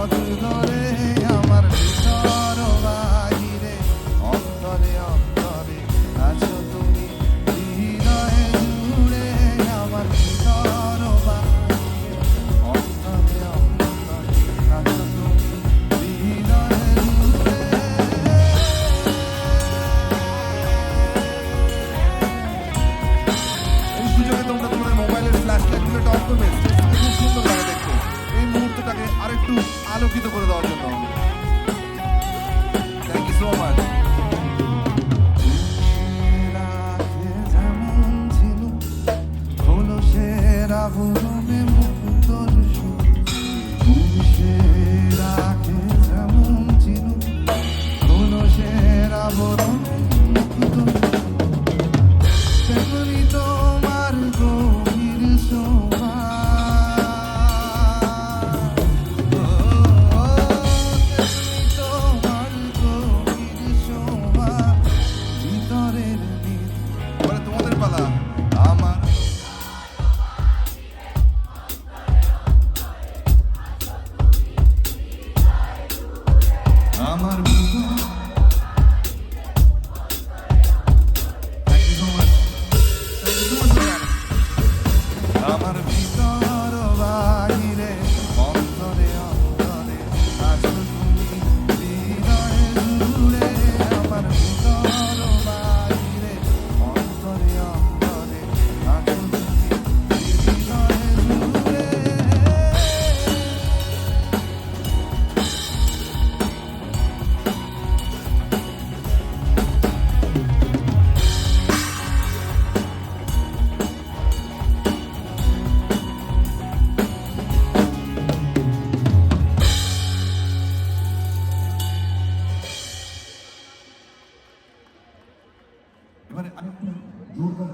অদূর ধরে আমার ভিতর বাহিরে অন্তরে অন্তরে আছো তুমি হৃদয়ে জুড়ে আমার ভিতর বাহিরে অন্তরে অন্তরে আছো তুমি হৃদয়ে জুড়ে। এই সুযোগে তোমরা তোমাদের মোবাইলের ফ্ল্যাশ লাইটগুলো অফ করবে, স্টেজটাকে খুব সুন্দর লাগে দেখতে, এই মুহূর্তটাকে আরেকটু আলোকিত করে দেওয়ার জন্য। Thank you so much. যেমন ছিল খোলসের আবরণে মুক্তর সুর, পুরুষের আগে যেমন ছিল খোলসের আবরণে মুক্তর সুর, তেমনি তোমার গভীর শোভা, তেমনি তোমার গভীর শোভা ভিতরের নীল। এবারে তোমাদের পালা। আমার আমার ভিতর। Thank you so much, thank you so much. আমার ভিতর বাহিরে অন্তরে অন্তরে আছো তুমি হৃদয়ে জুড়ে, আমার ভিতর বাহিরে অন্তরে অন্তরে আছো তুমি হৃদয়ে জুড়ে। এবারে আমি জোরদার